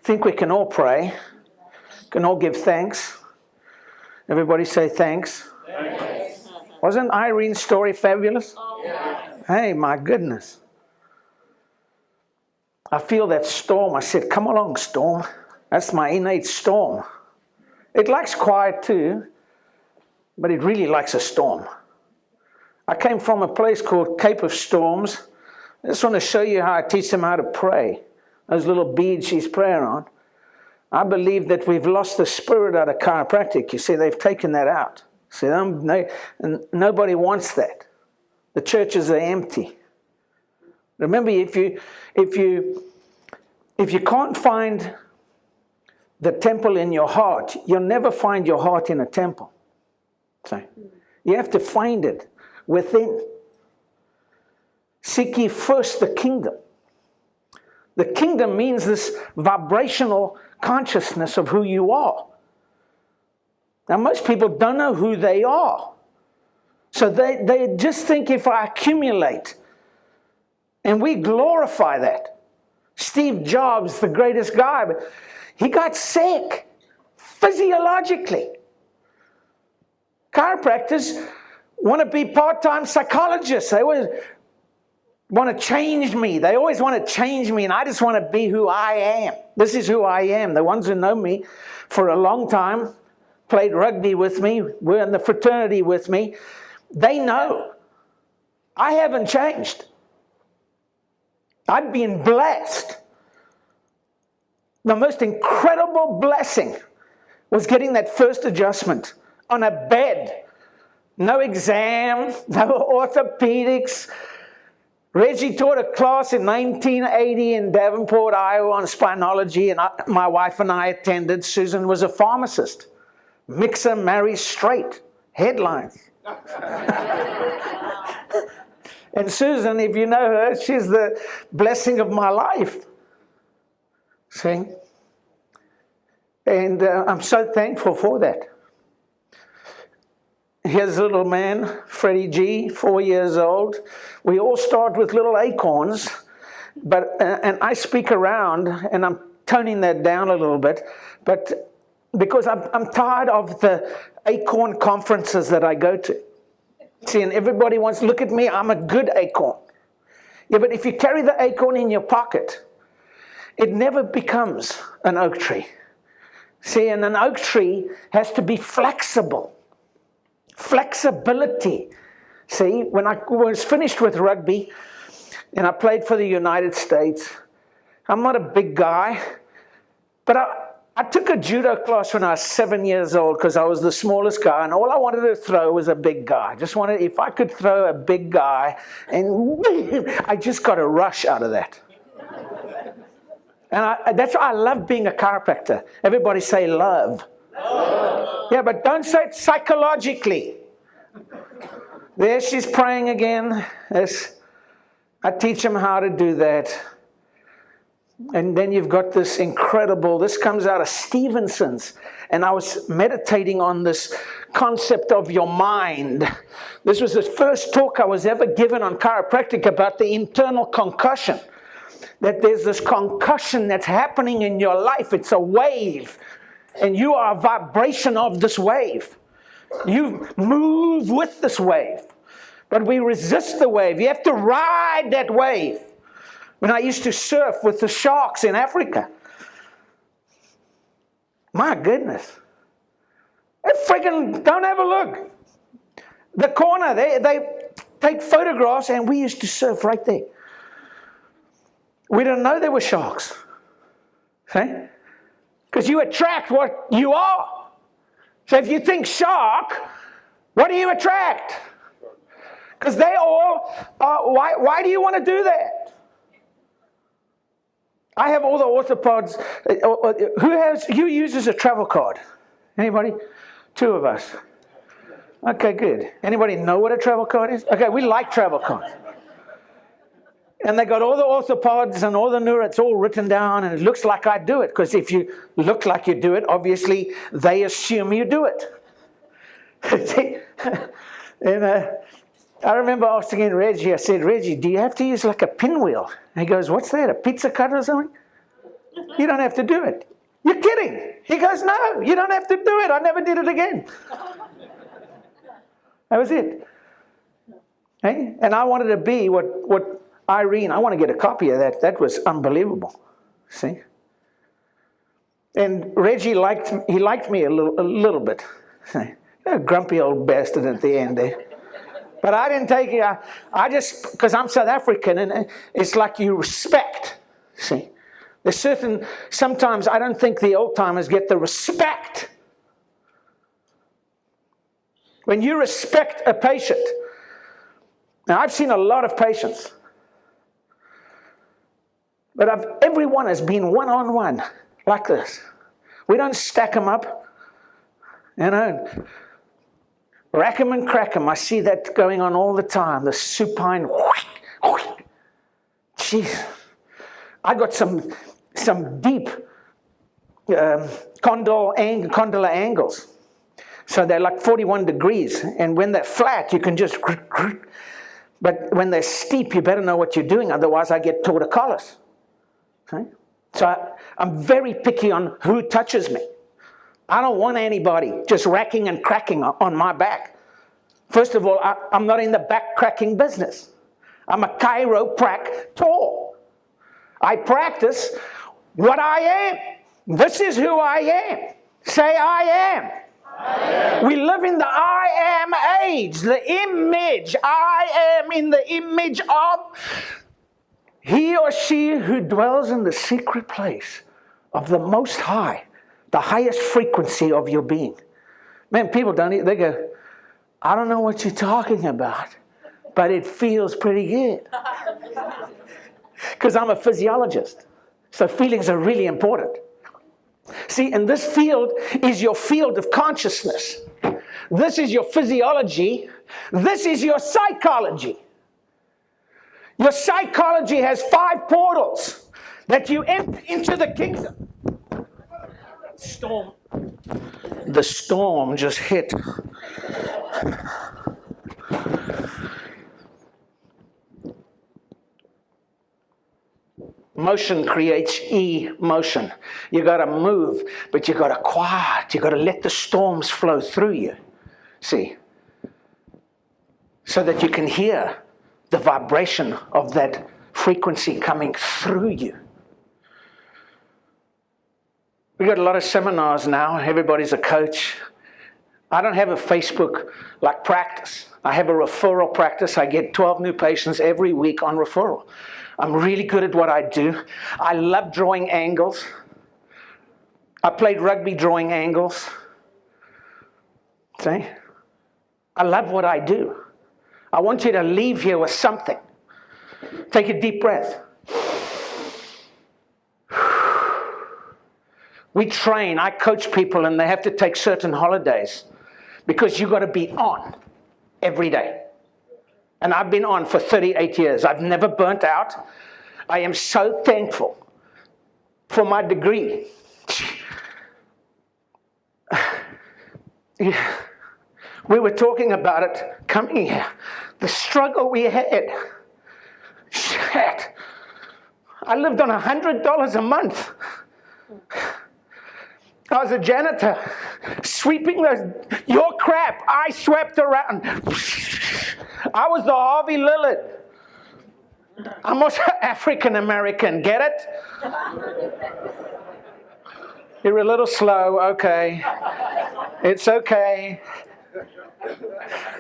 think we can all pray, can all give thanks. Everybody say thanks. Thanks. Wasn't Irene's story fabulous? Yeah. Hey, my goodness. I feel that storm. I said, come along, storm. That's my innate storm. It likes quiet too, but it really likes a storm. I came from a place called Cape of Storms. I just want to show you how I teach them how to pray. Those little beads she's praying on. I believe that we've lost the spirit out of chiropractic. You see, they've taken that out. See, nobody wants that. The churches are empty. Remember, if you can't find the temple in your heart, you'll never find your heart in a temple. So you have to find it within. Seek ye first the kingdom. The kingdom means this vibrational consciousness of who you are. Now, most people don't know who they are. So they just think if I accumulate, and we glorify that. Steve Jobs, the greatest guy, but he got sick physiologically. Chiropractors want to be part-time psychologists. They always want to change me. They always want to change me, and I just want to be who I am. This is who I am. The ones who know me for a long time, played rugby with me, were in the fraternity with me, they know I haven't changed. I've been blessed. The most incredible blessing was getting that first adjustment on a bed. No exam, no orthopedics. Reggie taught a class in 1980 in Davenport, Iowa on spinology, and my wife and I attended. Susan was a pharmacist. Mixer marries straight. Headlines. And Susan, if you know her, she's the blessing of my life. See? And I'm so thankful for that. Here's a little man, Freddie G, 4 years old. We all start with little acorns, but and I speak around, and I'm toning that down a little bit, but because I'm tired of the acorn conferences that I go to. See, and everybody wants, look at me, I'm a good acorn. Yeah, but if you carry the acorn in your pocket, it never becomes an oak tree. See, and an oak tree has to be flexible. Flexibility. See, when I was finished with rugby and I played for the United States, I'm not a big guy, but I took a judo class when I was 7 years old because I was the smallest guy, and all I wanted to throw was a big guy. I just wanted, if I could throw a big guy, and I just got a rush out of that. And that's why I love being a chiropractor. Everybody say love. Yeah, but don't say it psychologically. There she's praying again. Yes. I teach them how to do that. And then you've got this incredible, this comes out of Stevenson's. And I was meditating on this concept of your mind. This was the first talk I was ever given on chiropractic about the internal concussion. That there's this concussion that's happening in your life. It's a wave. And you are a vibration of this wave. You move with this wave. But we resist the wave. You have to ride that wave. When I used to surf with the sharks in Africa. My goodness. They freaking don't have a look. The corner, they take photographs, and we used to surf right there. We didn't know there were sharks. Okay? Because you attract what you are. So if you think shark, what do you attract? Because they all, why do you want to do that? I have all the orthopods. Who uses a travel card? Anybody? 2 of us. Okay, good. Anybody know what a travel card is? Okay, we like travel cards. And they got all the orthopods and all the neuro, it's all written down, and it looks like I do it. Because if you look like you do it, obviously they assume you do it. And I remember asking Reggie, I said, Reggie, do you have to use like a pinwheel? And he goes, what's that, a pizza cutter or something? You don't have to do it. You're kidding. He goes, no, you don't have to do it. I never did it again. That was it. Hey? And I wanted to be what Irene, I want to get a copy of that. That was unbelievable. See? And Reggie liked me a little bit. See? A grumpy old bastard at the end there. But I didn't take it. I just, because I'm South African, and it's like you respect. See? There's sometimes I don't think the old timers get the respect. When you respect a patient. Now, I've seen a lot of patients. But everyone has been one-on-one like this. We don't stack them up. You know, rack them and crack them. I see that going on all the time. The supine. Jeez. I got some deep condylar angles. So they're like 41 degrees. And when they're flat, you can just... But when they're steep, you better know what you're doing. Otherwise, I get torticollis. Okay? So I'm very picky on who touches me. I don't want anybody just racking and cracking on my back. First of all, I'm not in the back cracking business. I'm a chiropractor. I practice what I am. This is who I am. Say, I am. We live in the I am age, the image. I am in the image of he or she who dwells in the secret place of the Most High, the highest frequency of your being. Man, people they go, I don't know what you're talking about, but it feels pretty good. Because I'm a physiologist, so feelings are really important. See, and this field is your field of consciousness. This is your physiology. This is your psychology. Your psychology has 5 portals that you enter into the kingdom. Storm. The storm just hit. Motion creates emotion. You got to move, but you got to quiet. You got to let the storms flow through you. See? So that you can hear the vibration of that frequency coming through you. We got a lot of seminars now. Everybody's a coach. I don't have a Facebook like practice. I have a referral practice. I get 12 new patients every week on referral. I'm really good at what I do. I love drawing angles. I played rugby drawing angles. See? I love what I do. I want you to leave here with something. Take a deep breath. We train, I coach people, and they have to take certain holidays because you've got to be on every day. And I've been on for 38 years. I've never burnt out. I am so thankful for my degree. We were talking about it coming here. The struggle we had. Shit. I lived on $100 a month. I was a janitor, sweeping your crap. I swept around. I was the Harvey Lillard. I'm also African American. Get it? You're a little slow. Okay. It's okay.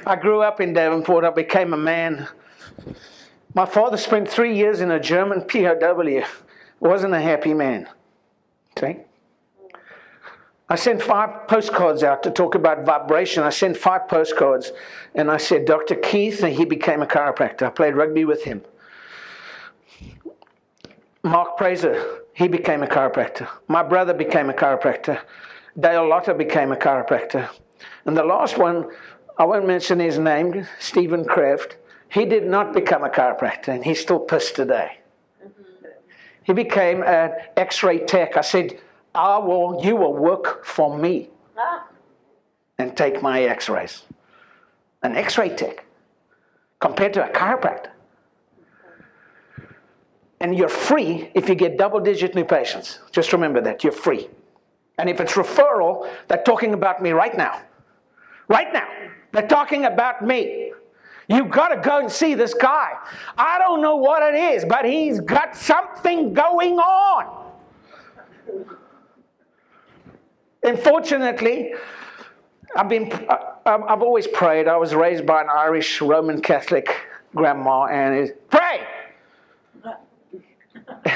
I grew up in Devonport. I became a man. My father spent 3 years in a German POW. Wasn't a happy man. See? I sent 5 postcards out to talk about vibration. I sent 5 postcards, and I said, Dr. Keith, and he became a chiropractor. I played rugby with him. Mark Prazer, he became a chiropractor. My brother became a chiropractor. Dale Lotter became a chiropractor. And the last one, I won't mention his name, Stephen Kraft, he did not become a chiropractor, and he's still pissed today. He became an X-ray tech. I said, you will work for me and take my X-rays. An X-ray tech compared to a chiropractor. And you're free if you get double-digit new patients. Just remember that. You're free. And if it's referral, they're talking about me right now. Right now. They're talking about me. You've got to go and see this guy. I don't know what it is, but he's got something going on. Unfortunately, I've always prayed. I was raised by an Irish Roman Catholic grandma, and pray.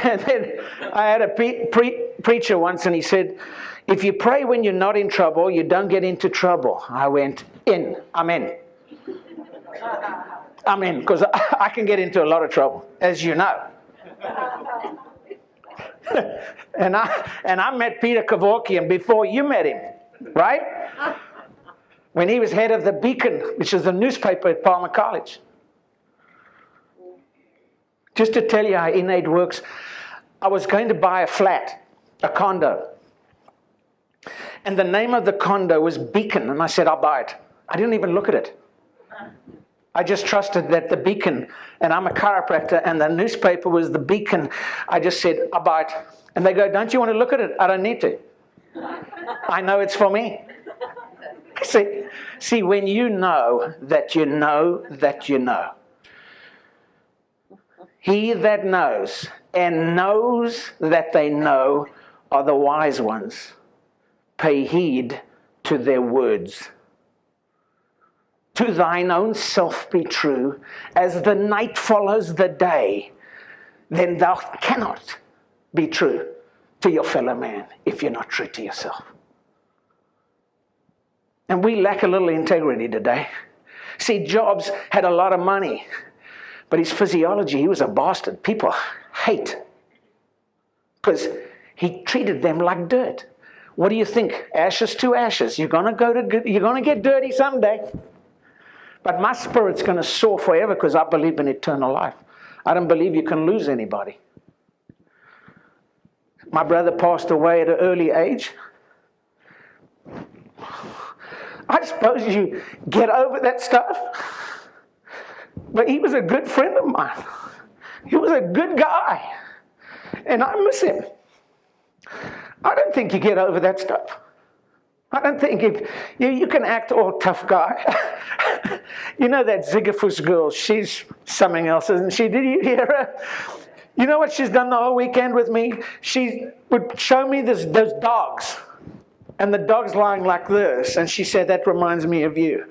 And then I had a preacher once, and he said, if you pray when you're not in trouble, you don't get into trouble. I went, I'm in. I'm in, because I can get into a lot of trouble, as you know. and I met Peter Kevorkian before you met him, right? When he was head of the Beacon, which is the newspaper at Palmer College. Just to tell you how innate works, I was going to buy a flat, a condo. And the name of the condo was Beacon, and I said, I'll buy it. I didn't even look at it. I just trusted that the Beacon, and I'm a chiropractor, and the newspaper was the Beacon. I just said, I'll buy it. And they go, don't you want to look at it? I don't need to. I know it's for me. See, when you know that you know that you know. He that knows and knows that they know are the wise ones. Pay heed to their words. To thine own self be true, as the night follows the day, then thou cannot be true to your fellow man if you're not true to yourself. And we lack a little integrity today. See, Jobs had a lot of money, but his physiology, he was a bastard. People hate because he treated them like dirt. What do you think? Ashes to ashes. You're going to get dirty someday. But my spirit's going to soar forever because I believe in eternal life. I don't believe you can lose anybody. My brother passed away at an early age. I suppose you get over that stuff. But he was a good friend of mine. He was a good guy. And I miss him. I don't think you get over that stuff. I don't think if you can act all tough guy. You know that Ziggafus girl, she's something else, isn't she? Did you hear her? You know what she's done the whole weekend with me? She would show me those dogs. And the dog's lying like this. And she said, that reminds me of you.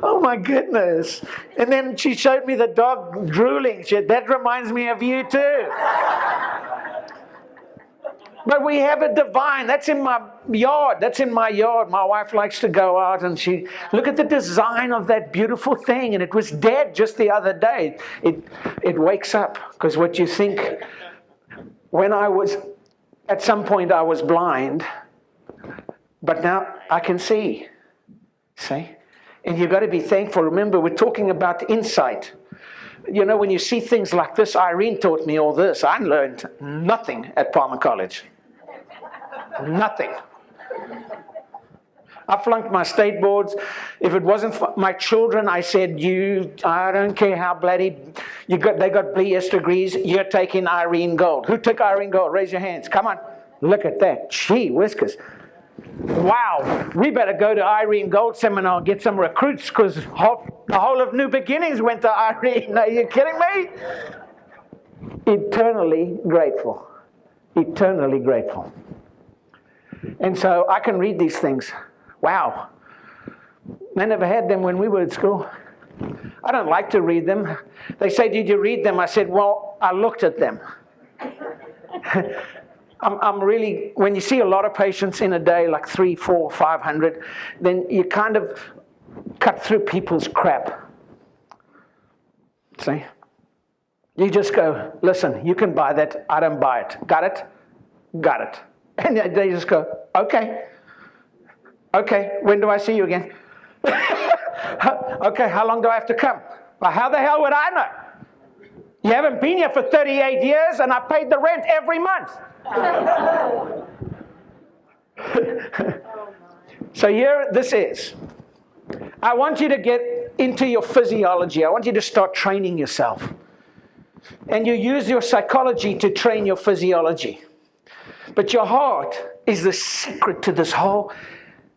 Oh my goodness. And then she showed me the dog drooling. She said, that reminds me of you too. But we have a divine. That's in my yard. That's in my yard. My wife likes to go out and she look at the design of that beautiful thing. And it was dead just the other day. It wakes up. Because what you think, when I was, at some point I was blind. But now I can see. See? And you've got to be thankful. Remember, we're talking about insight. You know, when you see things like this, Irene taught me all this. I learned nothing at Palmer College. Nothing. I flunked my state boards. If it wasn't for my children, I said, I don't care how bloody, they got BS degrees, you're taking Irene Gold. Who took Irene Gold? Raise your hands. Come on. Look at that. Gee whiskers. Wow, we better go to Irene Gold seminar and get some recruits because the whole of New Beginnings went to Irene. Are you kidding me? Eternally grateful. Eternally grateful. And so I can read these things. Wow. I never had them when we were at school. I don't like to read them. They say, did you read them? I said, well, I looked at them. I'm really, when you see a lot of patients in a day, like 300, 400, 500, then you kind of cut through people's crap. See? You just go, listen, you can buy that, I don't buy it. Got it? Got it. And they just go, okay. Okay, when do I see you again? Okay, how long do I have to come? Well, how the hell would I know? You haven't been here for 38 years and I paid the rent every month. So here this is. I want you to get into your physiology. I want you to start training yourself. And you use your psychology to train your physiology. But your heart is the secret to this whole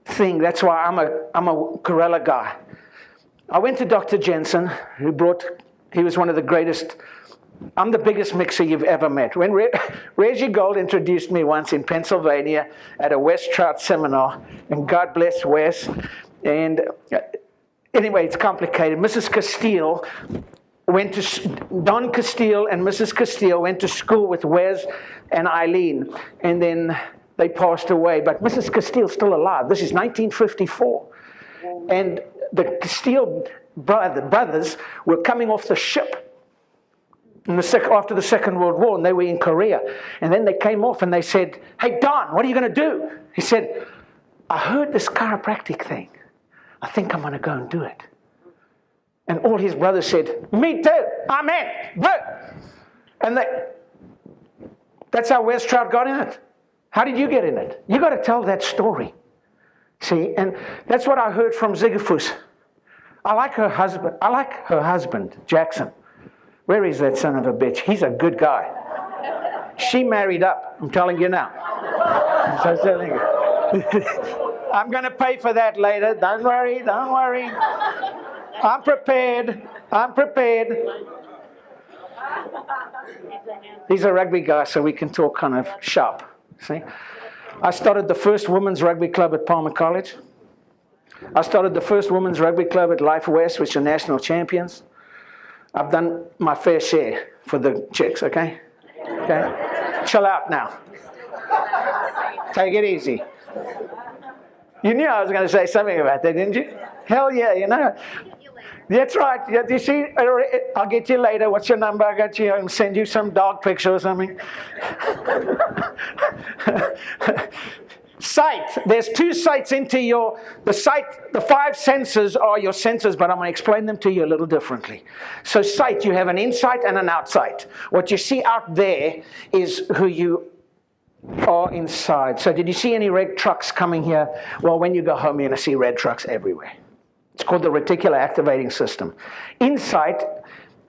thing. That's why I'm a gorilla guy. I went to Dr. Jensen, he was one of the greatest. I'm the biggest mixer you've ever met. When Reggie Gold introduced me once in Pennsylvania at a Wes Trout seminar, and God bless Wes. And anyway, it's complicated. Mrs. Castile Don Castile and Mrs. Castile went to school with Wes and Eileen, and then they passed away. But Mrs. Castile's still alive. This is 1954. And the Castile brothers were coming off the ship after the Second World War, and they were in Korea. And then they came off and they said, "Hey, Don, what are you going to do?" He said, "I heard this chiropractic thing. I think I'm going to go and do it." And all his brothers said, "Me too. I'm in. Go." And that's how Wes Trout got in it. How did you get in it? You got to tell that story. See, and that's what I heard from Zigafus. I like her husband, Jackson. Where is that son of a bitch? He's a good guy. She married up, I'm telling you now. So telling you. I'm going to pay for that later. Don't worry. I'm prepared. He's a rugby guy, so we can talk kind of sharp. See? I started the first women's rugby club at Palmer College. I started the first women's rugby club at Life West, which are national champions. I've done my fair share for the chicks, okay? Okay? Chill out now. Take it easy. You knew I was going to say something about that, didn't you? Hell yeah, you know. That's right. You see, I'll get you later. What's your number? I got you. I'll send you some dog picture or something. Sight. There's two sights into the sight. The five senses are your senses, but I'm going to explain them to you a little differently. So sight, you have an insight and an outsight. What you see out there is who you are inside. So did you see any red trucks coming here? Well, when you go home, you're going to see red trucks everywhere. It's called the reticular activating system. Insight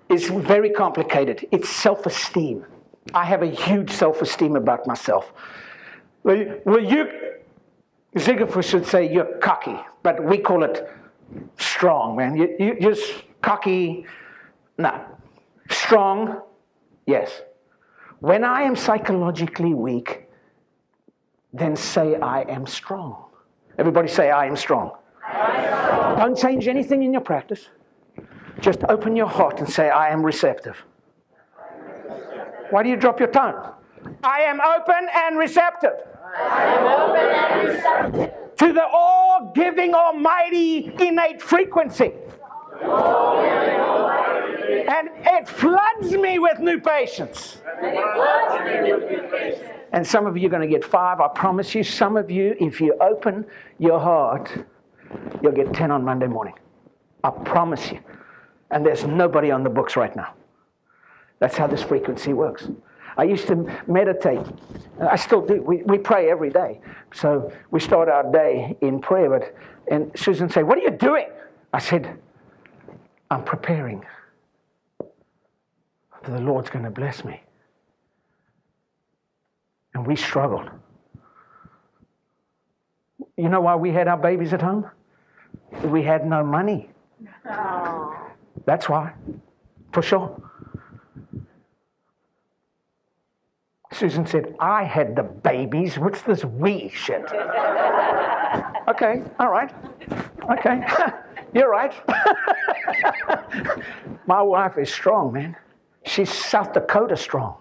is very complicated. It's self-esteem. I have a huge self-esteem about myself. Zigafus should say you're cocky, but we call it strong, man. You're just cocky. No. Strong, yes. When I am psychologically weak, then say I am strong. Everybody say I am strong. Don't change anything in your practice. Just open your heart and say, I am receptive. Why do you drop your tone? I am open and receptive. I am open and receptive. To the all-giving, almighty, innate frequency. And it floods me with new patience. And some of you are going to get 5. I promise you, some of you, if you open your heart, you'll get 10 on Monday morning. I promise you. And there's nobody on the books right now. That's how this frequency works. I used to meditate. I still do. We pray every day. So we start our day in prayer. And Susan said, "What are you doing?" I said, "I'm preparing. The Lord's going to bless me." And we struggled. You know why we had our babies at home? We had no money. Oh. That's why, for sure. Susan said, "I had the babies. What's this we shit?" Okay, all right. Okay, you're right. My wife is strong, man. She's South Dakota strong.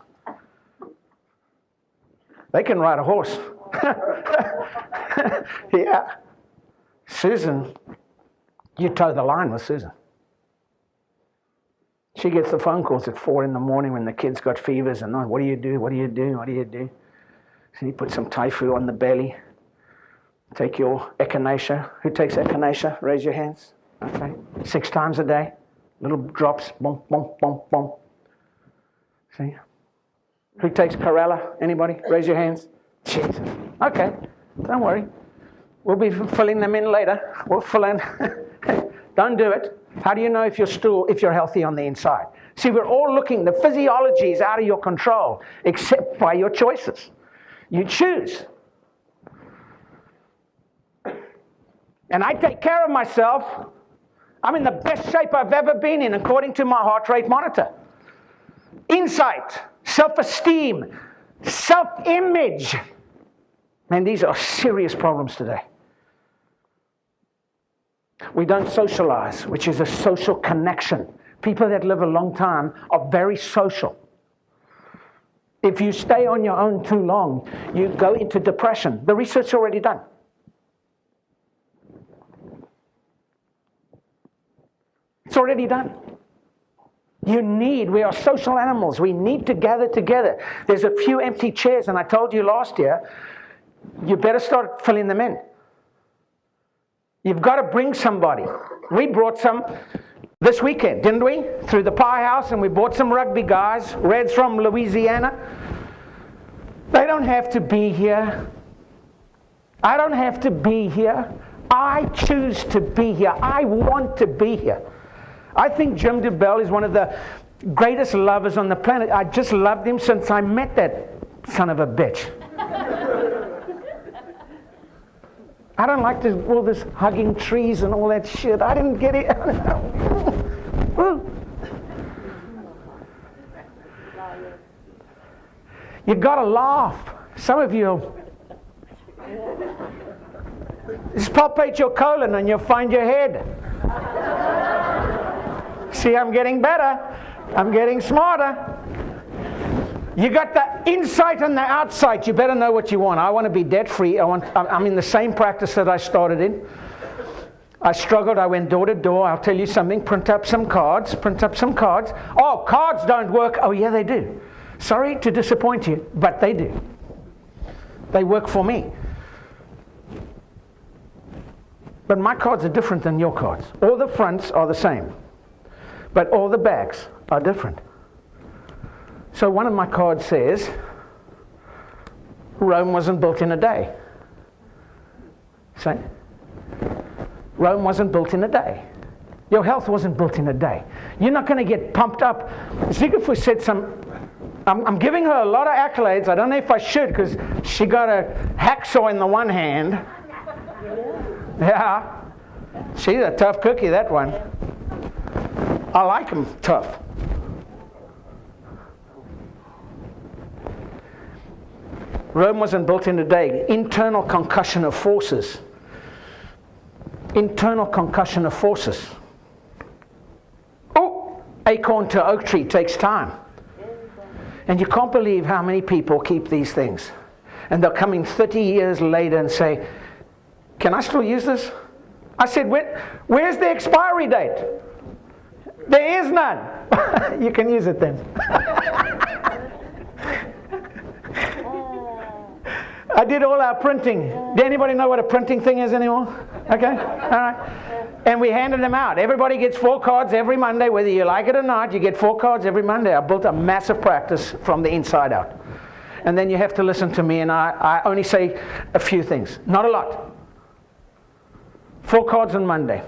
They can ride a horse. Yeah. Susan, you toe the line with Susan. She gets the phone calls at 4 in the morning when the kids got fevers and, "What do you do? What do you do? What do you do?" So you put some Typhu on the belly. Take your echinacea. Who takes echinacea? Raise your hands. Okay. 6 times a day. Little drops. Boom, boom, boom, boom. See? Who takes Corella? Anybody? Raise your hands. Jesus. Okay. Don't worry. We'll be filling them in later. We'll fill in. Don't do it. How do you know if you're healthy on the inside? See, we're all looking. The physiology is out of your control, except by your choices. You choose. And I take care of myself. I'm in the best shape I've ever been in, according to my heart rate monitor. Insight, self-esteem, self-image. Man, these are serious problems today. We don't socialize, which is a social connection. People that live a long time are very social. If you stay on your own too long, you go into depression. The research is already done. It's already done. We are social animals. We need to gather together. There's a few empty chairs, and I told you last year, you better start filling them in. You've got to bring somebody. We brought some this weekend, didn't we? Through the Pie House, and we brought some rugby guys, Reds from Louisiana. They don't have to be here. I don't have to be here. I choose to be here. I want to be here. I think Jim DeBell is one of the greatest lovers on the planet. I just loved him since I met that son of a bitch. I don't like all this hugging trees and all that shit. I didn't get it. You gotta laugh. Some of you just palpate your colon and you'll find your head. See, I'm getting better. I'm getting smarter. You got the insight and the outside. You better know what you want. I want to be debt-free. I'm in the same practice that I started in. I struggled. I went door to door. I'll tell you something. Print up some cards. Oh, cards don't work. Oh, yeah, they do. Sorry to disappoint you, but they do. They work for me. But my cards are different than your cards. All the fronts are the same, but all the backs are different. So one of my cards says, Rome wasn't built in a day. See? Rome wasn't built in a day. Your health wasn't built in a day. You're not going to get pumped up. Ziegfeld said I'm giving her a lot of accolades. I don't know if I should, because she got a hacksaw in the one hand. Yeah. She's a tough cookie, that one. I like them tough. Rome wasn't built in a day. Internal concussion of forces. Internal concussion of forces. Oh, acorn to oak tree takes time. And you can't believe how many people keep these things. And they'll come in 30 years later and say, can I still use this? I said, where's the expiry date? There is none. You can use it then. I did all our printing. Does anybody know what a printing thing is anymore? Okay, all right. And we handed them out. Everybody gets 4 cards every Monday, whether you like it or not. You get 4 cards every Monday. I built a massive practice from the inside out. And then you have to listen to me, and I only say a few things. Not a lot. 4 cards on Monday.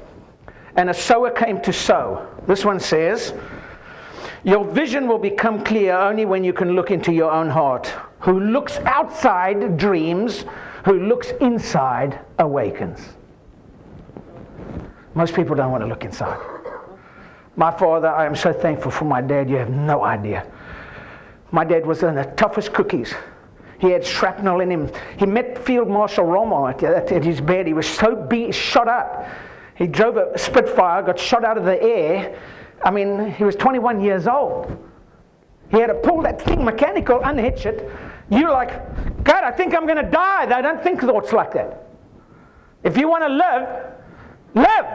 And a sower came to sow. This one says, your vision will become clear only when you can look into your own heart. Who looks outside dreams, who looks inside awakens. Most people don't want to look inside. My father, I am so thankful for my dad, you have no idea. My dad was in the toughest cookies. He had shrapnel in him. He met Field Marshal Rommel at his bed. He was so shot up. He drove a Spitfire, got shot out of the air. I mean, he was 21 years old. He had to pull that thing mechanical, unhitch it. You're like, God, I think I'm going to die. I don't think thoughts like that. If you want to live, live.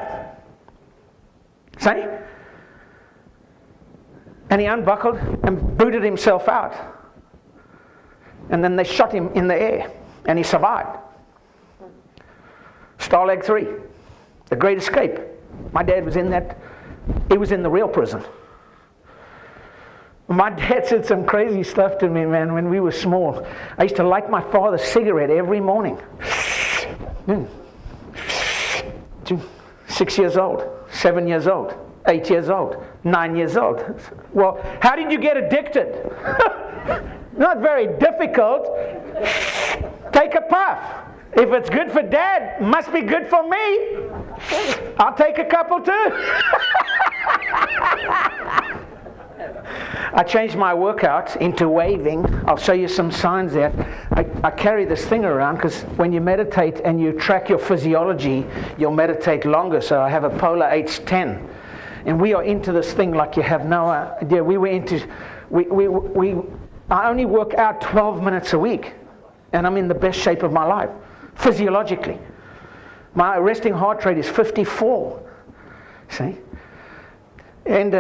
See? And he unbuckled and booted himself out. And then they shot him in the air. And he survived. Stalag 3. The Great Escape. My dad was in that. He was in the real prison. My dad said some crazy stuff to me, man, when we were small. I used to light my father's cigarette every morning. 6 years old, 7 years old, 8 years old, 9 years old. Well, how did you get addicted? Not very difficult. Take a puff. If it's good for Dad, must be good for me. I'll take a couple too. I changed my workout into waving. I'll show you some signs there. I carry this thing around because when you meditate and you track your physiology, you'll meditate longer. So I have a Polar H10. And we are into this thing like you have no idea. I only work out 12 minutes a week. And I'm in the best shape of my life, physiologically. My resting heart rate is 54. See? And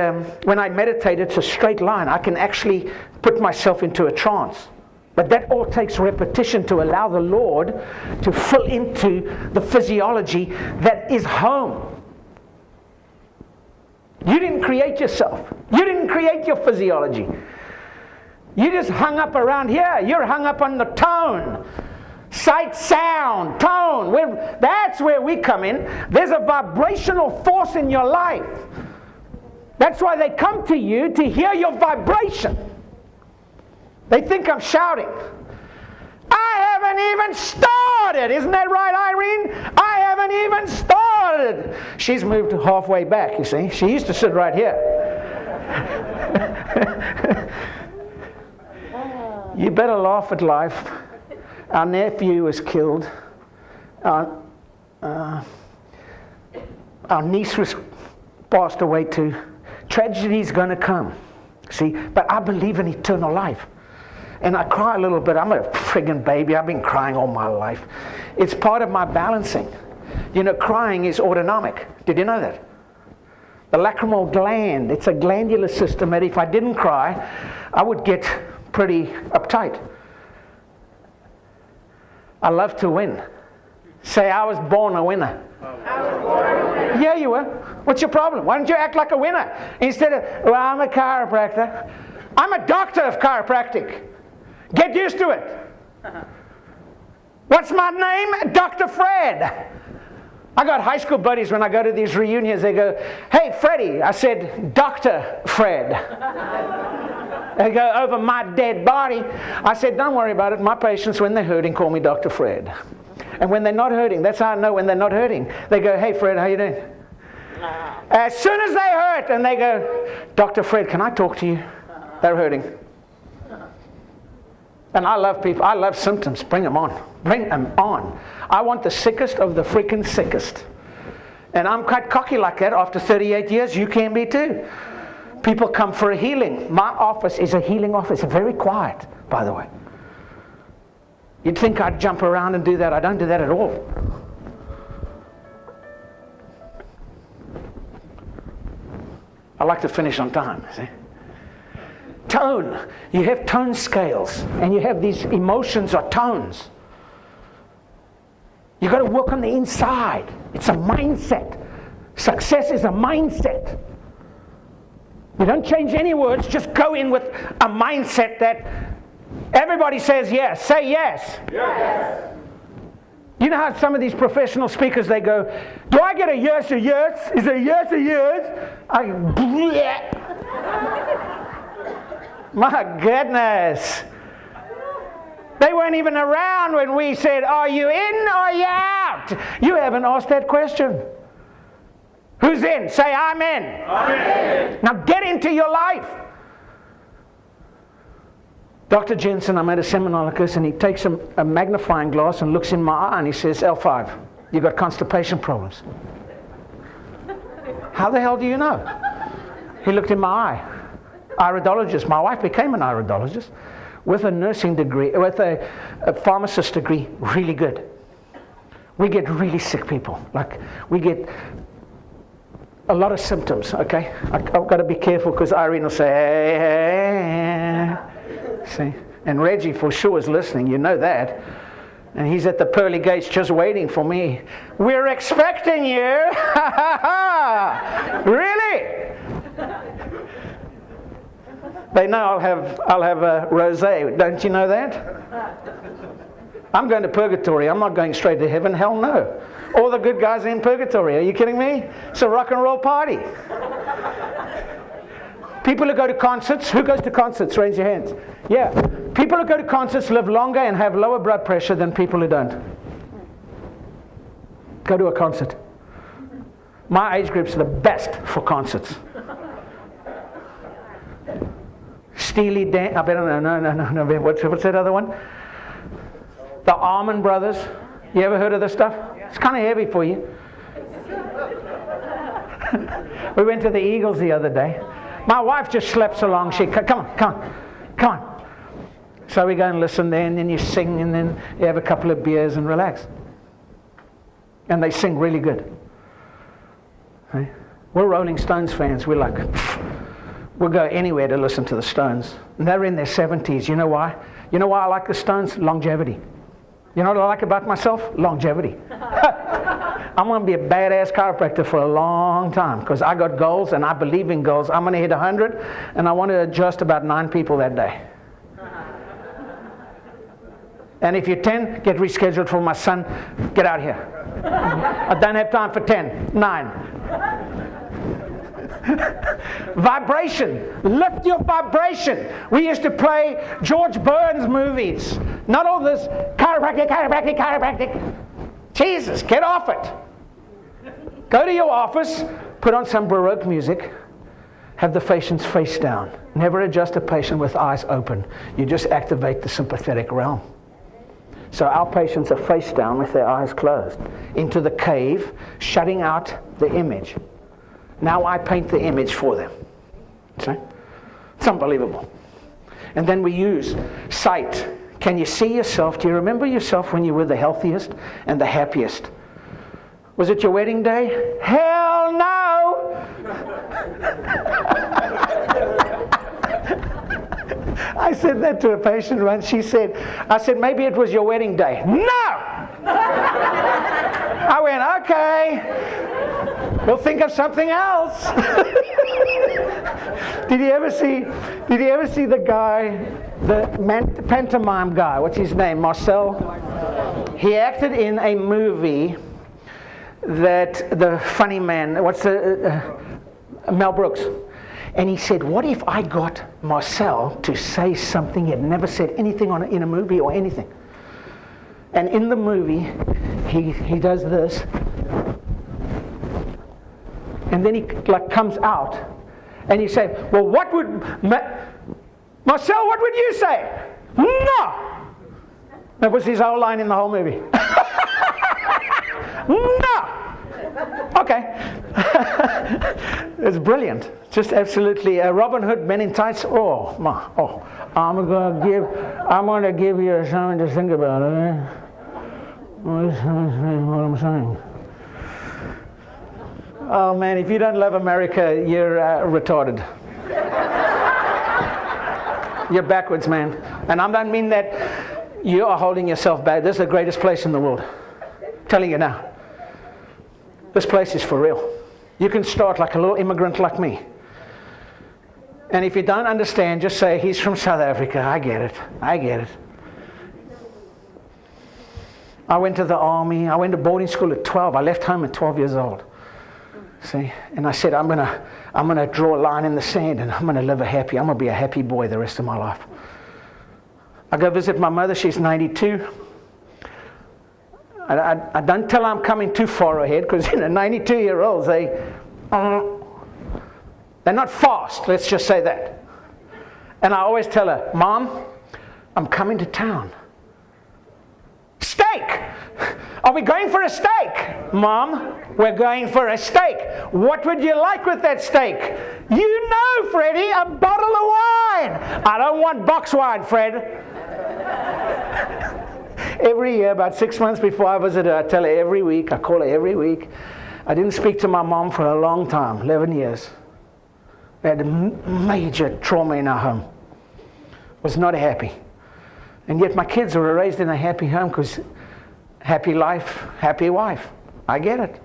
when I meditate, it's a straight line. I can actually put myself into a trance. But that all takes repetition to allow the Lord to fill into the physiology that is home. You didn't create yourself. You didn't create your physiology. You just hung up around here. You're hung up on the tone. Sight, sound, tone. That's where we come in. There's a vibrational force in your life. That's why they come to you, to hear your vibration. They think I'm shouting. I haven't even started. Isn't that right, Irene? I haven't even started. She's moved halfway back, you see. She used to sit right here. You better laugh at life. Our nephew was killed. Our niece was passed away too. Tragedy's going to come. See, but I believe in eternal life. And I cry a little bit. I'm a friggin' baby. I've been crying all my life. It's part of my balancing. You know, crying is autonomic. Did you know that? The lacrimal gland, it's a glandular system that if I didn't cry, I would get pretty uptight. I love to win. Say, I was born a winner. Yeah, you were. What's your problem? Why don't you act like a winner? Instead of, well, I'm a chiropractor. I'm a doctor of chiropractic. Get used to it. What's my name? Dr. Fred. I got high school buddies when I go to these reunions. They go, hey, Freddie. I said, Dr. Fred. They go, over my dead body. I said, don't worry about it. My patients, when they're hurting, call me Dr. Fred. And when they're not hurting, that's how I know when they're not hurting. They go, hey, Fred, how you doing? As soon as they hurt, and they go, Dr. Fred, can I talk to you? They're hurting. And I love people. I love symptoms. Bring them on. Bring them on. I want the sickest of the freaking sickest. And I'm quite cocky like that. After 38 years, you can be too. People come for a healing. My office is a healing office. Very quiet, by the way. You'd think I'd jump around and do that. I don't do that at all. I like to finish on time, see? Tone. You have tone scales, and you have these emotions or tones. You've got to work on the inside. It's a mindset. Success is a mindset. You don't change any words, just go in with a mindset that everybody says yes. Say yes. Yes. You know how some of these professional speakers, they go, do I get a yes or yes? Is it a yes or yes? My goodness. They weren't even around when we said, are you in or are you out? You haven't asked that question. Who's in? Say, I'm in. I'm in. Now get into your life. Dr. Jensen, I'm at a seminar like this, and he takes a magnifying glass and looks in my eye and he says, L5, you've got constipation problems. How the hell do you know? He looked in my eye. Iridologist. My wife became an iridologist with a nursing degree, with a pharmacist degree, really good. We get really sick people. Like, we get a lot of symptoms, okay? I've got to be careful because Irene will say, hey. See? And Reggie for sure is listening, you know that. And he's at the pearly gates just waiting for me. We're expecting you. Really? They know I'll have a rosé. Don't you know that? I'm going to purgatory. I'm not going straight to heaven. Hell no. All the good guys are in purgatory. Are you kidding me? It's a rock and roll party. People who go to concerts, who goes to concerts? Raise your hands. Yeah. People who go to concerts live longer and have lower blood pressure than people who don't. Go to a concert. My age group's the best for concerts. Steely Dan, I better no. What's that other one? The Allman Brothers. You ever heard of this stuff? It's kind of heavy for you. We went to the Eagles the other day. My wife just slept so long. Come on. So we go and listen there, and then you sing, and then you have a couple of beers and relax. And they sing really good. Right? We're Rolling Stones fans. We're like, we'll go anywhere to listen to the Stones. And they're in their 70s. You know why? You know why I like the Stones? Longevity. You know what I like about myself? Longevity. I'm going to be a badass chiropractor for a long time because I got goals and I believe in goals. I'm going to hit 100 and I want to adjust about 9 people that day. And if you're 10, get rescheduled for my son. Get out of here. I don't have time for 10. 9. Vibration. Lift your vibration. We used to play George Burns movies. Not all this chiropractic. Jesus, get off it. Go to your office, put on some Baroque music, have the patient's face down. Never adjust a patient with eyes open. You just activate the sympathetic realm. So our patients are face down with their eyes closed into the cave, shutting out the image. Now I paint the image for them. See? It's unbelievable. And then we use sight. Can you see yourself? Do you remember yourself when you were the healthiest and the happiest? Was it your wedding day? Hell no! I said that to a patient once. I said, maybe it was your wedding day. No! I went, okay. We'll think of something else. Did you ever see the guy, the pantomime guy? What's his name? Marcel? He acted in a movie that the funny man, Mel Brooks. And he said, what if I got Marcel to say something he had never said anything in a movie or anything? And in the movie, he does this. And then he comes out. And you say, well, what would... Marcel, what would you say? No! That was his whole line in the whole movie. No! Okay. It's brilliant. Just absolutely. Robin Hood, Men in Tights. I'm gonna give you something to think about. What I'm saying. Oh man, if you don't love America, you're retarded. You're backwards, man. And I don't mean that you are holding yourself back. This is the greatest place in the world. I'm telling you now. This place is for real. You can start like a little immigrant like me. And if you don't understand, just say, he's from South Africa. I get it. I went to the army. I went to boarding school at 12. I left home at 12 years old. See? And I said, I'm gonna draw a line in the sand and I'm gonna live I'm gonna be a happy boy the rest of my life. I go visit my mother. She's 92. I don't tell her I'm coming too far ahead because 92-year-olds, they're not fast, let's just say that. And I always tell her, Mom, I'm coming to town. Steak! Are we going for a steak? Mom, we're going for a steak. What would you like with that steak? You know, Freddie, a bottle of wine. I don't want box wine, Fred. Every year, about 6 months before I visit her, I tell her every week, I call her every week. I didn't speak to my mom for a long time, 11 years. We had a major trauma in our home. Was not happy. And yet my kids were raised in a happy home because happy life, happy wife. I get it.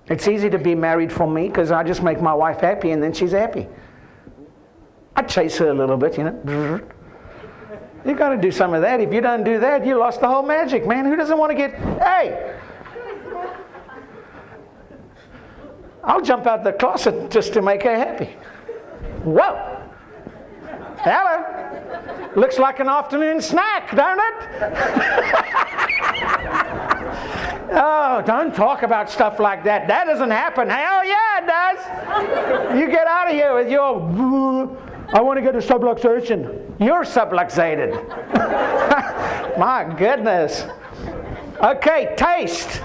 It's easy to be married for me because I just make my wife happy and then she's happy. I chase her a little bit, you know. You got to do some of that. If you don't do that, you lost the whole magic, man. Who doesn't want to get, hey, I'll jump out the closet just to make her happy. Whoa. Hello. Looks like an afternoon snack, don't it? Oh, don't talk about stuff like that. That doesn't happen. Hell yeah, it does. You get out of here with your, I want to go to subluxation. You're subluxated. My goodness. Okay, taste.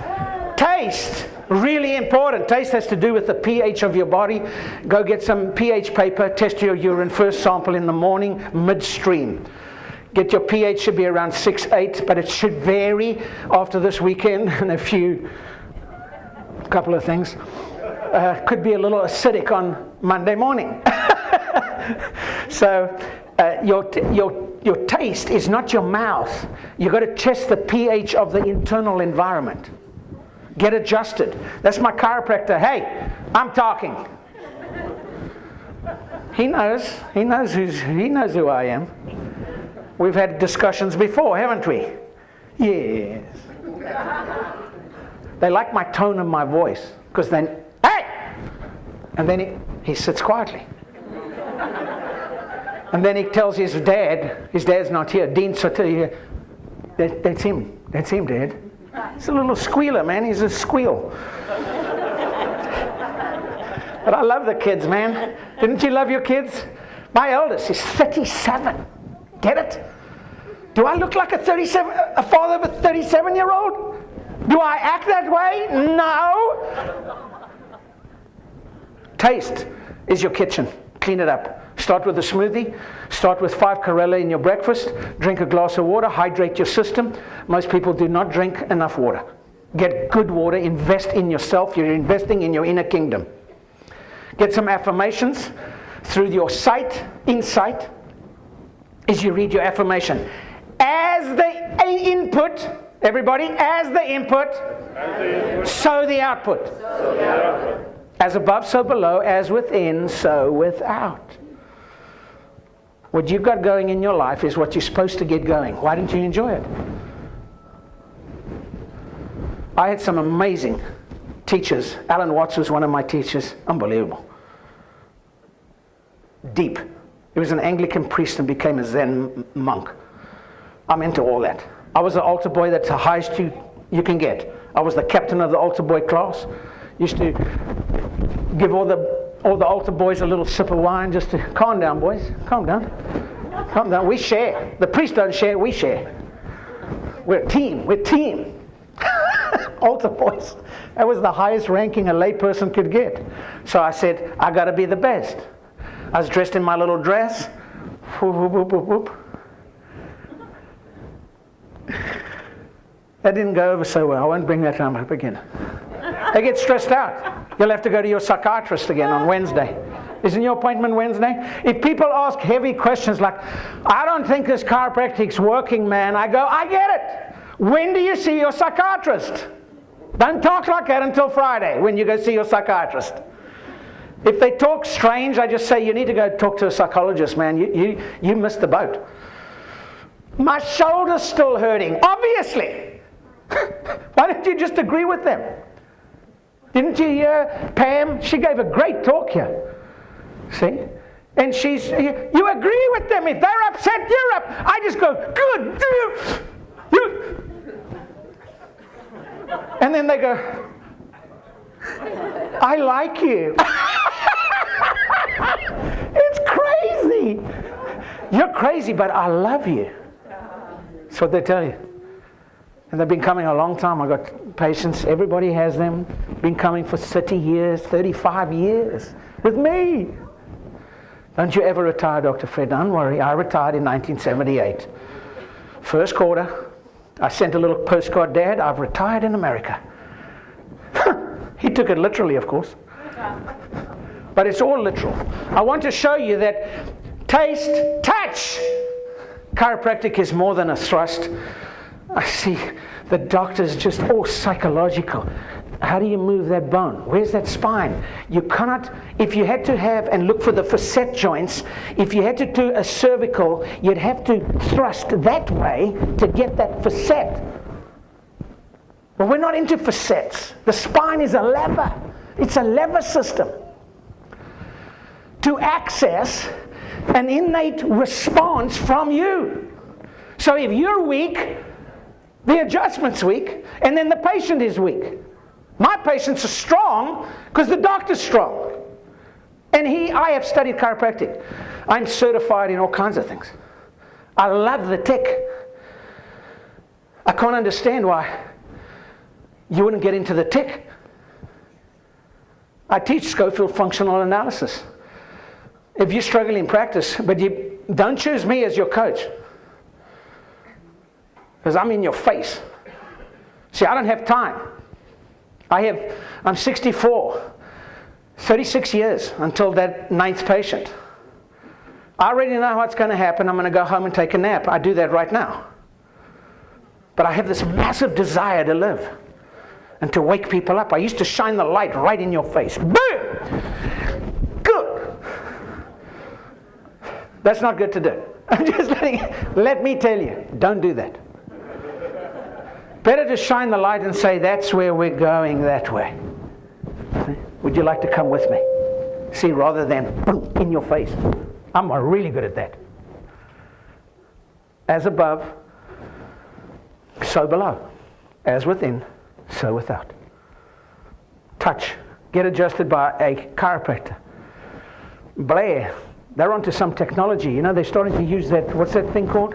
Taste. Really important. Taste has to do with the pH of your body. Go get some pH paper, test your urine, first sample in the morning, midstream. Get your pH, should be around 6-8, but it should vary after this weekend and a couple of things. Could be a little acidic on Monday morning. So your taste is not your mouth. You've got to test the pH of the internal environment. Get adjusted. That's my chiropractor. Hey, I'm talking. He knows who I am. We've had discussions before, haven't we? Yes. They like my tone of my voice, because then, hey! And then he sits quietly. And then he tells his dad's not here, Dean Sotil, that's him, Dad. He's a little squealer, man, he's a squeal. But I love the kids, man. Didn't you love your kids? My eldest is 37. Get it? Do I look like a father of a 37-year-old? Do I act that way? No. Taste is your kitchen. Clean it up. Start with a smoothie. Start with 5 Corella in your breakfast. Drink a glass of water. Hydrate your system. Most people do not drink enough water. Get good water. Invest in yourself. You're investing in your inner kingdom. Get some affirmations through your insight. Is you read your affirmation. As the input, everybody, as the input, so the output. As above, so below, as within, so without. What you've got going in your life is what you're supposed to get going. Why don't you enjoy it? I had some amazing teachers. Alan Watts was one of my teachers. Unbelievable. Deep. He was an Anglican priest and became a Zen monk. I'm into all that. I was the altar boy. That's the highest you can get. I was the captain of the altar boy class. Used to give all the altar boys a little sip of wine just to calm down, boys. Calm down. Calm down. We share. The priests don't share. We share. We're a team. We're a team. Altar boys. That was the highest ranking a lay person could get. So I said, I got to be the best. I was dressed in my little dress. Whoop, whoop, whoop, whoop, whoop. That didn't go over so well. I won't bring that up again. They get stressed out. You'll have to go to your psychiatrist again on Wednesday. Isn't your appointment Wednesday? If people ask heavy questions like, I don't think this chiropractic's working, man, I go, I get it. When do you see your psychiatrist? Don't talk like that until Friday when you go see your psychiatrist. If they talk strange, I just say, you need to go talk to a psychologist, man. You missed the boat. My shoulder's still hurting, obviously. Why don't you just agree with them? Didn't you hear Pam? She gave a great talk here. See? And you agree with them. If they're upset, you're up. I just go, good. And then they go, I like you. It's crazy. You're crazy, but I love you. That's what they tell you. And they've been coming a long time. I've got patients. Everybody has them. Been coming for 30 years, 35 years with me. Don't you ever retire, Dr. Fred. Don't worry. I retired in 1978. First quarter. I sent a little postcard, Dad, I've retired in America. He took it literally, of course. But it's all literal. I want to show you that taste, touch. Chiropractic is more than a thrust. I see the doctors just all psychological. How do you move that bone? Where's that spine? You cannot, if you had to have and look for the facet joints, if you had to do a cervical, you'd have to thrust that way to get that facet. But we're not into facets. The spine is a lever. It's a lever system to access an innate response from you. So if you're weak, the adjustment's weak, and then the patient is weak. My patients are strong because the doctor's strong. And I have studied chiropractic. I'm certified in all kinds of things. I love the tick. I can't understand why you wouldn't get into the tick. I teach Schofield functional analysis. If you're struggling in practice, but you don't choose me as your coach, because I'm in your face. See, I don't have time. I'm 64, 36 years until that 9th patient. I already know what's going to happen. I'm going to go home and take a nap. I do that right now. But I have this massive desire to live and to wake people up. I used to shine the light right in your face. Boom! Good. That's not good to do. I'm just let me tell you, don't do that. Better to shine the light and say, that's where we're going that way. Would you like to come with me? See, rather than boom, in your face. I'm really good at that. As above, so below. As within, so without. Touch. Get adjusted by a chiropractor. Blair, they're onto some technology. You know, they're starting to use that, what's that thing called?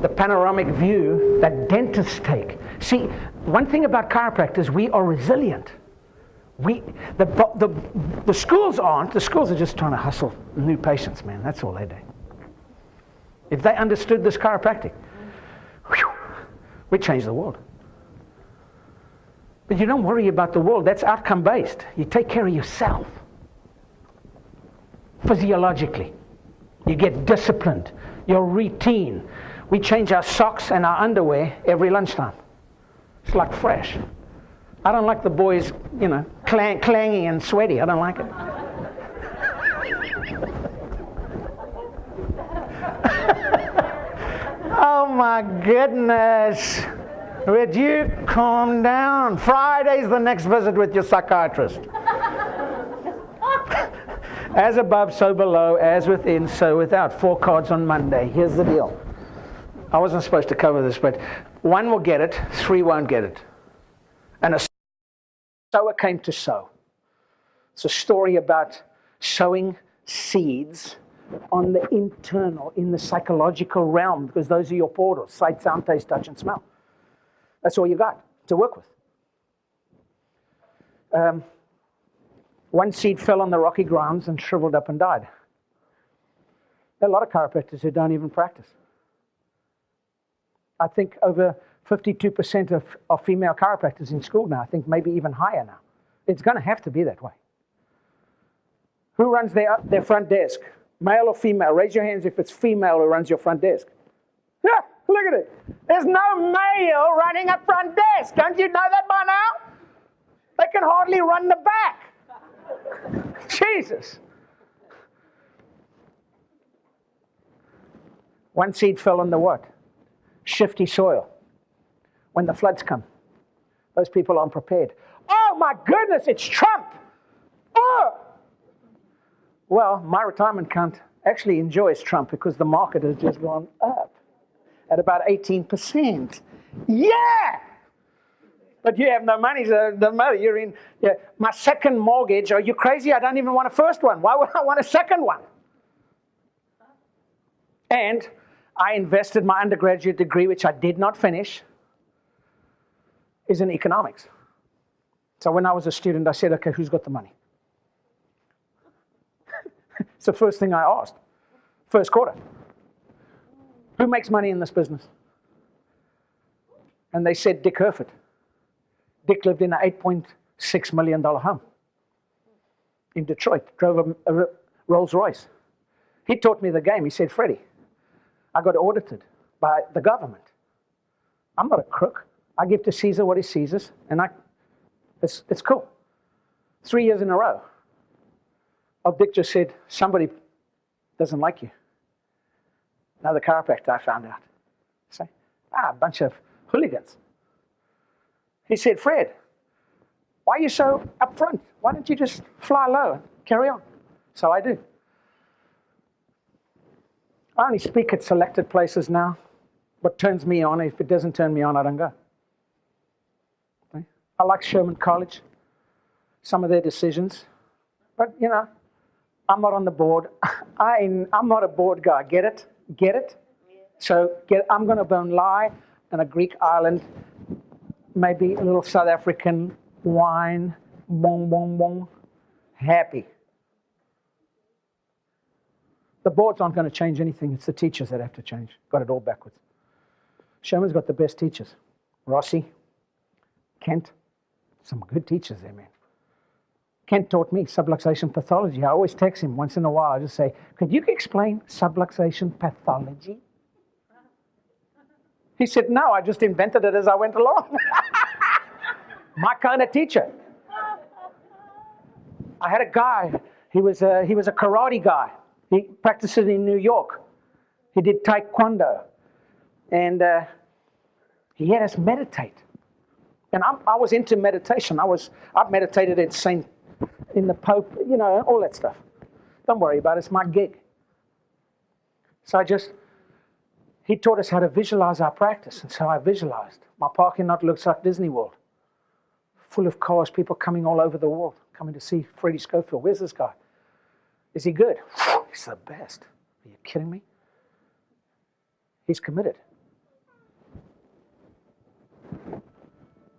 The panoramic view that dentists take. See, one thing about chiropractors, we are resilient. The schools aren't. The schools are just trying to hustle new patients, man. That's all they do. If they understood this chiropractic, we'd change the world. But you don't worry about the world. That's outcome based. You take care of yourself. Physiologically. You get disciplined. Your routine. We change our socks and our underwear every lunchtime. It's like fresh. I don't like the boys, clangy and sweaty. I don't like it. Oh my goodness. Would you calm down? Friday's the next visit with your psychiatrist. As above, so below. As within, so without. 4 cards on Monday. Here's the deal. I wasn't supposed to cover this, but 1 will get it, 3 won't get it. And a sower came to sow. It's a story about sowing seeds on the internal, in the psychological realm, because those are your portals: sight, sound, taste, touch, and smell. That's all you got to work with. 1 seed fell on the rocky grounds and shriveled up and died. There are a lot of chiropractors who don't even practice. I think over 52% of female chiropractors in school now. I think maybe even higher now. It's going to have to be that way. Who runs their front desk? Male or female? Raise your hands if it's female who runs your front desk. Yeah, look at it. There's no male running a front desk. Don't you know that by now? They can hardly run the back. Jesus. 1 seed fell on the what? Shifty soil. When the floods come, those people aren't prepared. Oh my goodness, it's Trump. Oh! Well, my retirement account actually enjoys Trump because the market has just gone up at about 18%. Yeah! But you have no money, so the money you're in. Yeah. My second mortgage, are you crazy? I don't even want a first one. Why would I want a second one? And I invested my undergraduate degree, which I did not finish, is in economics. So when I was a student, I said, okay, who's got the money? It's the first thing I asked. First quarter. Who makes money in this business? And they said Dick Herford. Dick lived in an $8.6 million home in Detroit, drove a Rolls Royce. He taught me the game. He said, Freddie, I got audited by the government. I'm not a crook. I give to Caesar what is Caesar's, and it's cool. 3 years in a row. Oh, Dick just said, somebody doesn't like you. Another chiropractor I found out. Say, a bunch of hooligans. He said, Fred, Why are you so upfront? Why don't you just fly low and carry on? So I do. I only speak at selected places now. What turns me on, if it doesn't turn me on, I don't go. Okay? I like Sherman College, some of their decisions. But, I'm not on the board. I'm not a board guy. Get it? Get it? So I'm going to burn lie and a Greek island, maybe a little South African wine, bong, bong, bong, happy. The boards aren't going to change anything. It's the teachers that have to change. Got it all backwards. Sherman's got the best teachers. Rossi, Kent, some good teachers there, man. Kent taught me subluxation pathology. I always text him once in a while. I just say, could you explain subluxation pathology? He said, no, I just invented it as I went along. My kind of teacher. I had a guy, he was a karate guy. He practiced in New York. He did taekwondo. And he had us meditate. And I was into meditation. I've meditated in the Pope, all that stuff. Don't worry about it, it's my gig. So he taught us how to visualize our practice, and so I visualized. My parking lot looks like Disney World, full of cars, people coming all over the world, coming to see Freddie Schofield. Where's this guy? Is he good? He's the best. Are you kidding me? He's committed.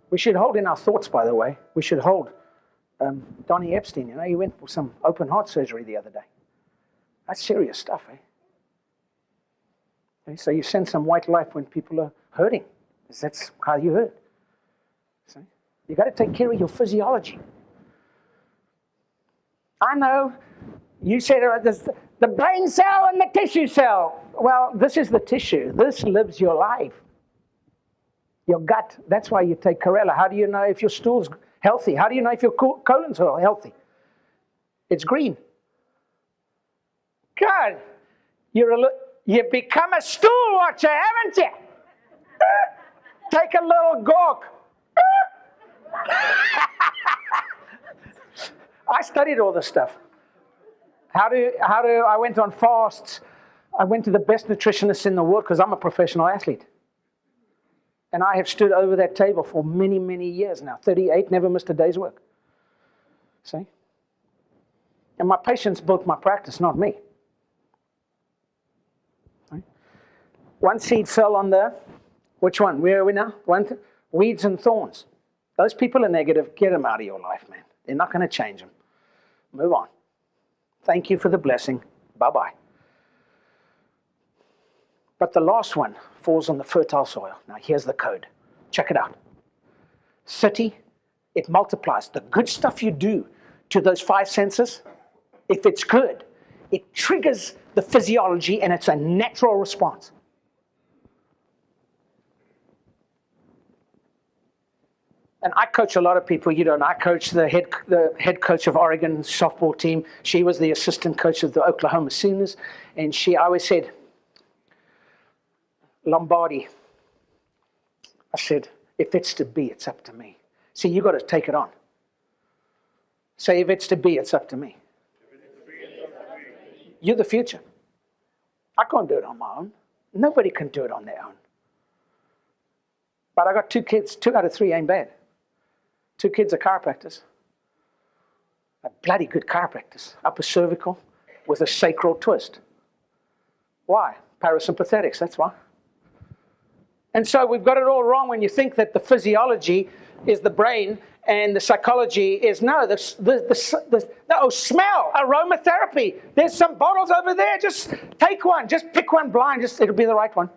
We should hold in our thoughts, by the way, we should hold Donnie Epstein, he went for some open heart surgery the other day. That's serious stuff, eh? Okay, so you send some white light when people are hurting. That's how you hurt. See? You got to take care of your physiology. I know you said there's the brain cell and the tissue cell. Well, this is the tissue. This lives your life. Your gut. That's why you take Corella. How do you know if your stool's healthy? How do you know if your colon's healthy? It's green. God, you've become a stool watcher, haven't you? Take a little gawk. I studied all this stuff. I went on fasts. I went to the best nutritionists in the world because I'm a professional athlete. And I have stood over that table for many, many years now. 38, never missed a day's work. See? And my patients built my practice, not me. Right? One seed fell on which one? Where are we now? Weeds and thorns. Those people are negative. Get them out of your life, man. They're not going to change them. Move on. Thank you for the blessing. Bye-bye. But the last one falls on the fertile soil. Now here's the code. Check it out. 30, it multiplies. The good stuff you do to those 5 senses, if it's good, it triggers the physiology and it's a natural response. And I coach a lot of people. I coach the head coach of Oregon softball team. She was the assistant coach of the Oklahoma Sooners. And I always said, Lombardi, I said, if it's to be, it's up to me. See, you got to take it on. Say, if it's to be, it's up to me. You're the future. I can't do it on my own. Nobody can do it on their own. But I got 2 kids. 2 out of 3 ain't bad. 2 kids are chiropractors. A bloody good chiropractors. Upper cervical with a sacral twist. Why? Parasympathetics, that's why. And so we've got it all wrong when you think that the physiology is the brain and the psychology is no. Smell, aromatherapy. There's some bottles over there. Just take one. Just pick one blind. It'll be the right one.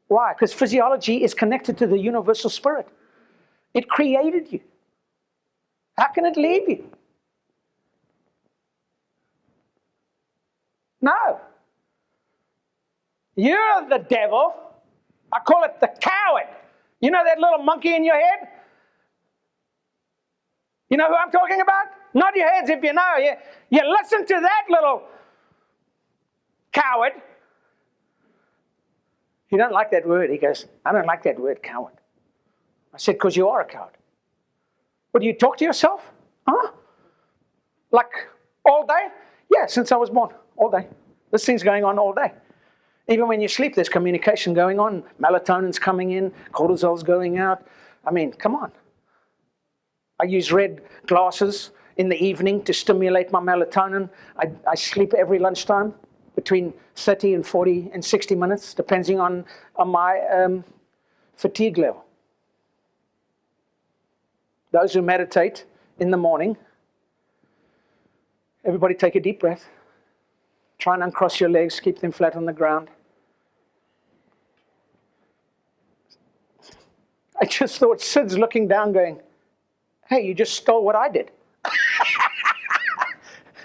Why? Because physiology is connected to the universal spirit. It created you. How can it leave you? No. You're the devil. I call it the coward. You know that little monkey in your head? You know who I'm talking about? Nod your heads if you know. You listen to that little coward. You don't like that word. He goes, I don't like that word, coward. I said, because you are a coward. What, do you talk to yourself? Huh? Like all day? Yeah, since I was born, all day. This thing's going on all day. Even when you sleep, there's communication going on. Melatonin's coming in, cortisol's going out. I mean, come on. I use red glasses in the evening to stimulate my melatonin. I sleep every lunchtime between 30 and 40 and 60 minutes, depending on my fatigue level. Those who meditate in the morning, everybody take a deep breath. Try and uncross your legs, keep them flat on the ground. I just thought Sid's looking down going, hey, you just stole what I did.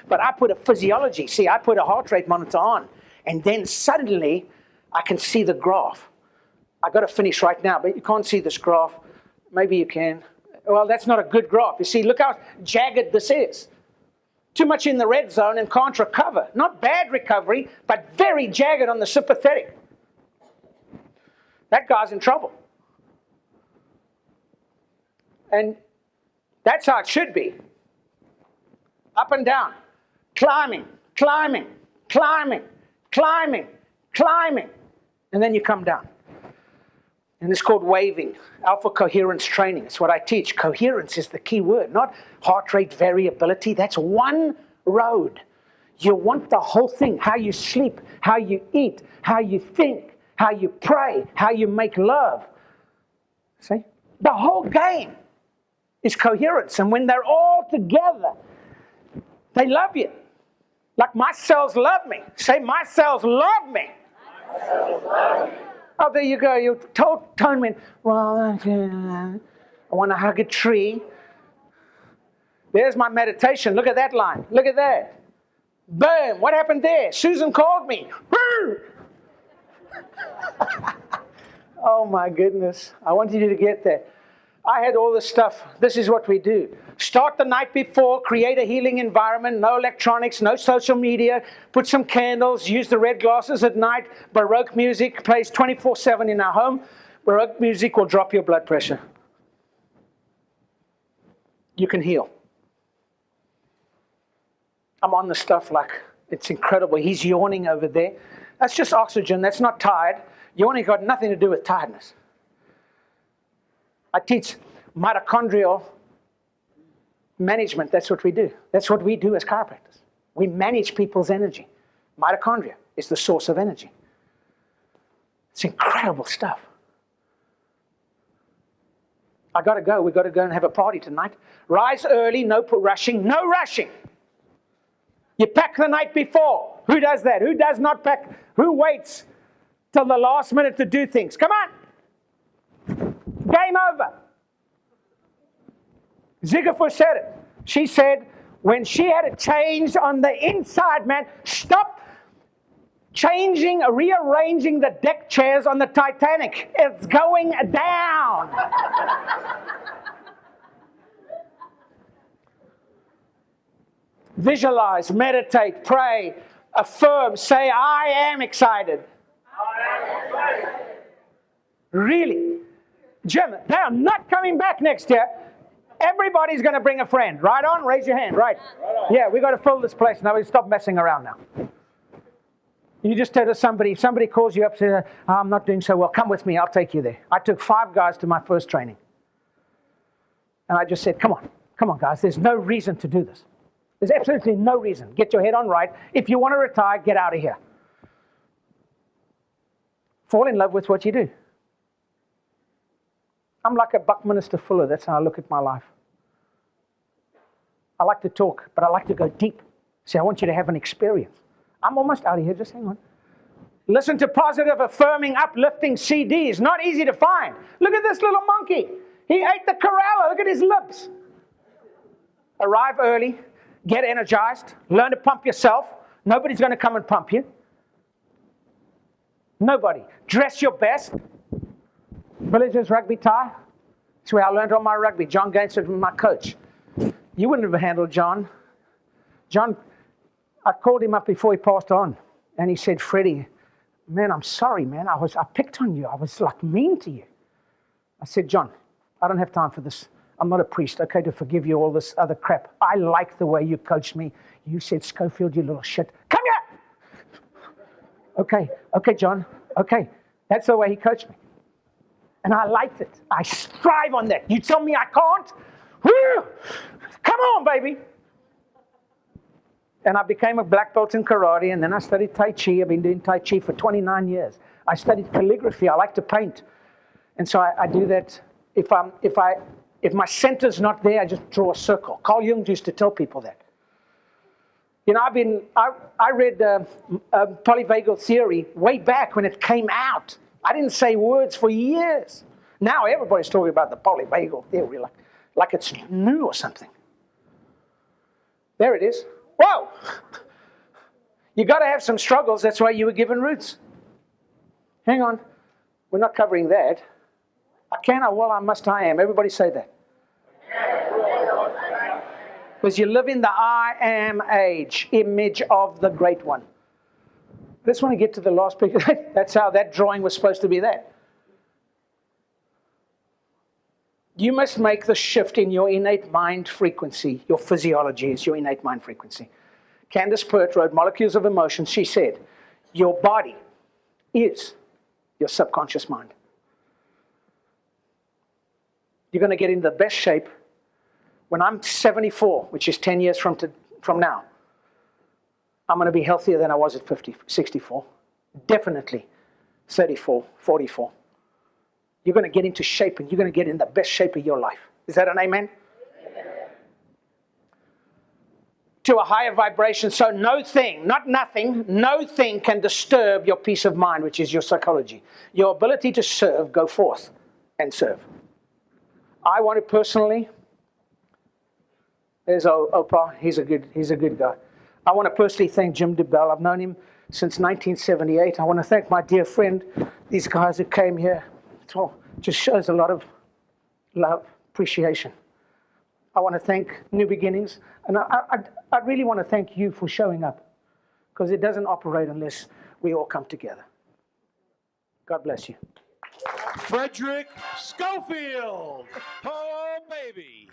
But I put a physiology. See, I put a heart rate monitor on. And then suddenly, I can see the graph. I've got to finish right now, but you can't see this graph. Maybe you can. Well, that's not a good graph. You see, look how jagged this is. Too much in the red zone and can't recover. Not bad recovery, but very jagged on the sympathetic. That guy's in trouble. And that's how it should be. Up and down. Climbing, climbing, climbing, climbing, climbing. And then you come down. And it's called waving, alpha coherence training. It's what I teach. Coherence is the key word, not heart rate variability. That's one road. You want the whole thing, how you sleep, how you eat, how you think, how you pray, how you make love. See? The whole game is coherence. And when they're all together, they love you. Like my cells love me. Say, my cells love me. My cells love me. Oh, there you go. You tone me. Well, I want to hug a tree. There's my meditation. Look at that line. Look at that. Boom. What happened there? Susan called me. Oh, my goodness. I wanted you to get there. I had all this stuff. This is what we do. Start the night before, create a healing environment, no electronics, no social media, put some candles, use the red glasses at night. Baroque music plays 24/7 in our home. Baroque music will drop your blood pressure. You can heal. I'm on the stuff like, it's incredible. He's yawning over there. That's just oxygen. That's not tired. Yawning got nothing to do with tiredness. I teach mitochondrial management. That's what we do. That's what we do as chiropractors. We manage people's energy. Mitochondria is the source of energy. It's incredible stuff. I got to go. We've got to go and have a party tonight. Rise early, no rushing. No rushing. You pack the night before. Who does that? Who does not pack? Who waits till the last minute to do things? Come on. Game over. Ziegler said it. She said, when she had a change on the inside, man, stop rearranging the deck chairs on the Titanic. It's going down. Visualize, meditate, pray, affirm, say, I am excited. I am excited. Really? Jim, they are not coming back next year. Everybody's going to bring a friend. Right on? Raise your hand. Right. Yeah, we've got to fill this place. Now we stop messing around now. You just tell somebody calls you up and says, I'm not doing so well. Come with me. I'll take you there. I took 5 guys to my first training. And I just said, come on, guys. There's no reason to do this. There's absolutely no reason. Get your head on right. If you want to retire, get out of here. Fall in love with what you do. I'm like a Buckminster Fuller. That's how I look at my life. I like to talk, but I like to go deep. See, I want you to have an experience. I'm almost out of here. Just hang on. Listen to positive, affirming, uplifting CDs. Not easy to find. Look at this little monkey. He ate the Corella. Look at his lips. Arrive early. Get energized. Learn to pump yourself. Nobody's going to come and pump you. Nobody. Dress your best. Villagers rugby tie. That's where I learned all my rugby. John Gaines was my coach. You wouldn't have handled John. John, I called him up before he passed on. And he said, Freddie, man, I'm sorry, man. I picked on you. I was like mean to you. I said, John, I don't have time for this. I'm not a priest, okay, to forgive you all this other crap. I like the way you coached me. You said, Schofield, you little shit. Come here! Okay, John. Okay. That's the way he coached me. And I liked it. I strive on that. You tell me I can't? Woo! Come on, baby. And I became a black belt in karate, and then I studied Tai Chi. I've been doing Tai Chi for 29 years. I studied calligraphy. I like to paint. And so I do that. If my center's not there, I just draw a circle. Carl Jung used to tell people that. You know, I read polyvagal theory way back when it came out. I didn't say words for years. Now everybody's talking about the polyvagal theory like it's new or something. There it is. Whoa! You got to have some struggles. That's why you were given roots. Hang on. We're not covering that. I can, I will, I must, I am. Everybody say that. Because you live in the I am age, image of the great one. I just want to get to the last picture. That's how that drawing was supposed to be that. You must make the shift in your innate mind frequency. Your physiology is your innate mind frequency. Candace Pert wrote Molecules of Emotion. She said, your body is your subconscious mind. You're going to get in the best shape. When I'm 74, which is 10 years from now, I'm going to be healthier than I was at 64. Definitely 34, 44. You're going to get into shape, and you're going to get in the best shape of your life. Is that an amen? Amen. To a higher vibration. So no thing, not nothing, no thing can disturb your peace of mind, which is your psychology. Your ability to serve, go forth and serve. I want to personally... There's Opa. He's a good guy. I want to personally thank Jim DeBell. I've known him since 1978. I want to thank my dear friend, these guys who came here. It just shows a lot of love, appreciation. I want to thank New Beginnings. And I really want to thank you for showing up, because it doesn't operate unless we all come together. God bless you. Frederick Schofield. Oh, baby.